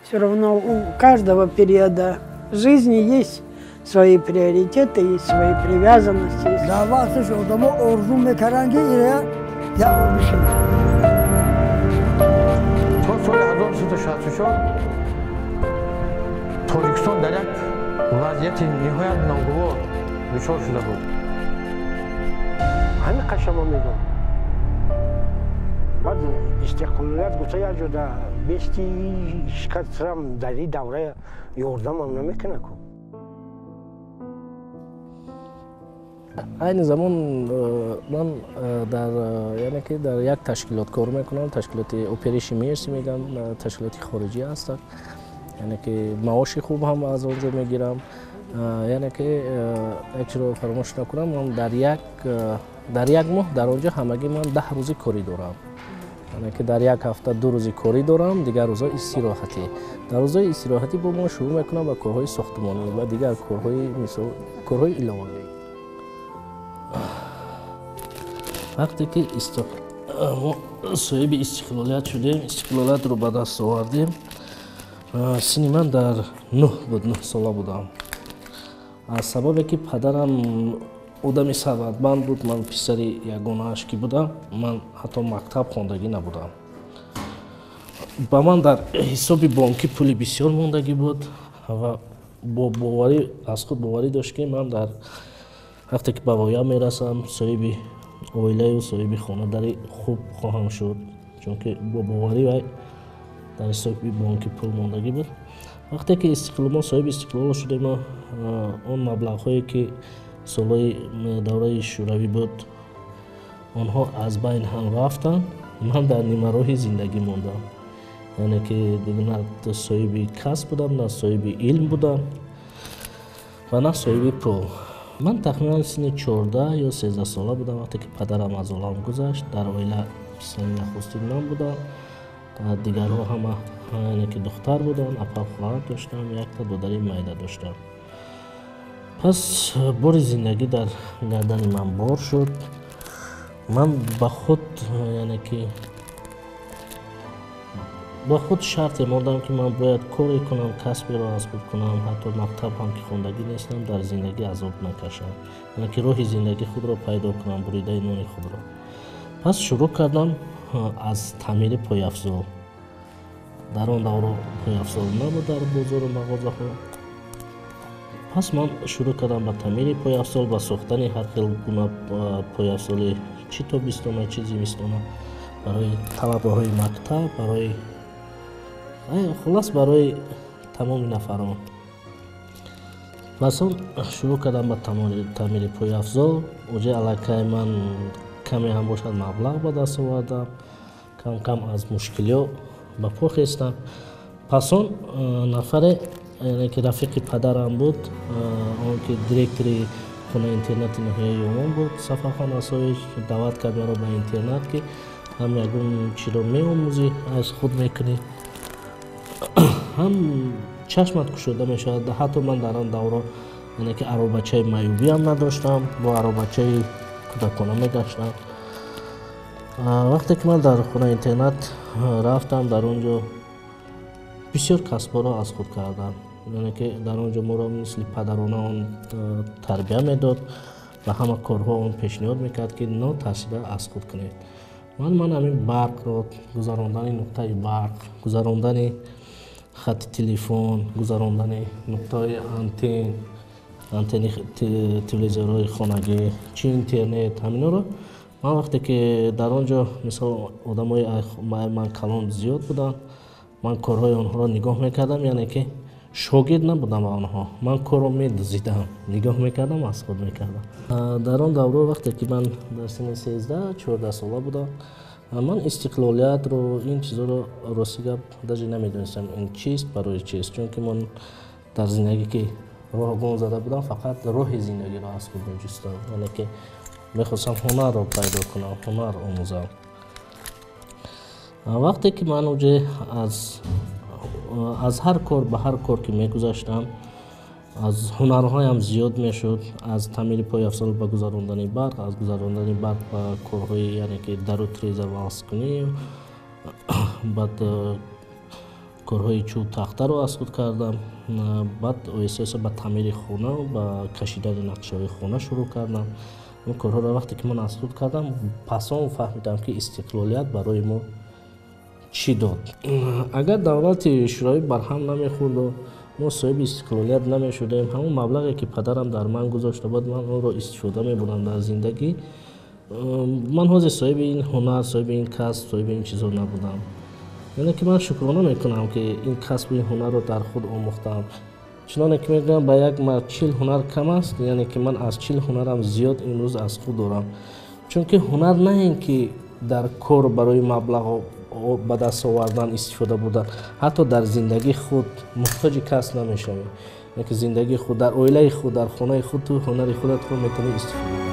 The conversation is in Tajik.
Все равно у каждого периода жизни есть свои приоритеты, есть свои привязанности. Davasız odamı orzum ve karangi ile yapmışım. Çok sonra 1964 Tojikiston در یک وضعیت نهایت ناگوار دچار شده بود. همین قشما میگم. بعد استقلالیت گوشه یک جدا بیستی شکست سرم در این دوره یاردم هم نمیکنه که. aynı zaman ben yani ki در یک تشکیلات کار میکنم تشکیلات اپریشن مرسی میگم تشکیلات خارجی هستند یعنی که معاش خوب هم از اونجا میگیرم یعنی که یک چیز رو فراموش نکنم من در یک ماه در اونجا همگی من 10 روزی کاری دارم یعنی که در یک هفته 2 روزی کاری دارم دیگر روزهای استراحتی در روزهای استراحتی با ما شروع میکنم با کارهای ساختمانی و دیگر کارهای علاوه‌ای وقتی که ما صاحب استقلالیت شدیم استقلالیت رو به دست آوردیم سن من در 9 ساله بودم از سببی که پدرم آدمی ثروتمند بود من پسر یگانه‌اش که بودم من حتی مکتب خواندگی نبودم با من در حساب بانکی پولی بسیار موندگی بود و با باوری از خود باوری داشت که من در وقتی که به پایان میرسم صاحب اویله و صاحب خانه‌داری خوب خواهم شد چون که با باوری و در حساب بانکی پول موندگی بود وقتی که ما صاحب استقلال شدیم اون مبلغ‌هایی که سالهای دوره شوروی بود آنها از بین هم رفتن من در نیمه راه زندگی موندم یعنی که دیگه نه صاحب کسب بودم نه صاحب علم بودم و نه صاحب پول من تقریبا سن 14 یا 13 ساله بودم وقتی که پدرم از عالم گذشت در اویله پسر نخستین من بودم دیگرها همه یعنی که دختر بودن اپا خواهر داشتم یک تا دودری مایده داشتم پس بار زندگی در گردن من بار شد من با خود یعنی که با خود شرط ماندم که من باید کاری کنم کسبی را از خود کنم حتی مکتب هم که خوندگی نیستم در زندگی عذاب نکشم یعنی که راه زندگی خود را پیدا کنم بریده نان خود را پس شروع کردم از تعمیر پایافزال در آن دوره پایافزال نبود در بازار و مغازه ها پس من شروع کردم به تعمیر پایافزال و ساختن هر خیل گونه پایافزال چی تابستانه چی زمستانه برای طلبه های مکتب برای خلاص برای تمام نفران مثلا شروع کردم به تعمیر پایافزال اوجه علاقه من کمی هم باشد مبلغ به دست آوردم کم کم از مشکلات به پا خستم پس اون نفر یعنی که رفیق پدرم بود اون که دیرکتری خونه اینترنت نهایی یومان بود صفحه خانه سایش دعوت کرد مرا به اینترنت که هم یکون چی رو می آموزی از خود میکنی هم چشمت کشوده می شود حتی من در آن دوره یعنی که عربچه میوبی هم نداشتم با عربچه کودکانه می گشتم وقتی که من در خونه اینترنت رفتم در اونجا بسیار کسب‌ها را از خود کردم یعنی که در اونجا ما را مثل پدرانه آن تربیه میداد و همه کارها آن پیشنهاد میکرد که نه تحصیل از خود کنید من همین برق را گذراندن نقطه برق گذراندن خط تلفن گذراندن نقطه آنتن تلویزیون‌های خانگی چی اینترنت همینا رو من وقتی که در آنجا مثلا آدمای من کلان زیاد بودن من کارهای آنها را نگاه میکردم یعنی که شاگرد نبودم آنها من کار را می‌دزدیدم نگاه میکردم از خود میکردم در آن دوره وقتی که من در سن 13-14 ساله بودم من استقلالیت رو این چیزا رو راستی گپ داشتی نمیدونستم این چیست برای چیست چون که من در زندگی که راه گم زده بودم فقط راه زندگی را از خود می‌جستم یعنی که میخواستم هنر رو پیدا کنم هنر آموزم وقتی که من اوجه از هر کار به هر کار که میگذاشتم از هنرهایم زیاد میشد از تعمیر پایافزال به گذراندن برق از گذراندن برق به کارهای یعنی که در و تریزه و آسکنی بعد корҳои чӯб тахтаро аз худ кардам. Баъд оҳиста ба таъмири хона, ба кашидани нақшаҳои хона шурӯъ кардам. ин корҳоро вақте ки ман аз худ кардам, пасон фаҳмидам ки истиқлолият барои мо чӣ дод. Агар давлати шӯравӣ барҳам намехӯрду, мо соҳиби истиқлолият намешудем. ҳамон маблағе ки падарам дар ман гузошта буд, ман онро истифода мебурдам дар зиндагӣ. ман ҳозир соҳиби ин ҳунар, соҳиби ин касб, соҳиби ин чизо набудам. яъне ки ман шукрона мекунам ки ин касбу ин ҳунарро дар худ омӯхтам. чуноне ки мегӯям ба як мард 40 ҳунар кам аст, яъне ки ман аз 40 ҳунарам зиёд имрӯз аз худ дорам. чунки ҳунар на ин ки дар кор барои маблағ ба даст овардан истифода бурдан, ҳатто дар зиндагии худ муҳтоҷи кас намешавӣ. яъне ки зиндагии худ, дар оилаи худ, дар хонаи худ ту ҳунари худатро метавонӣ истифода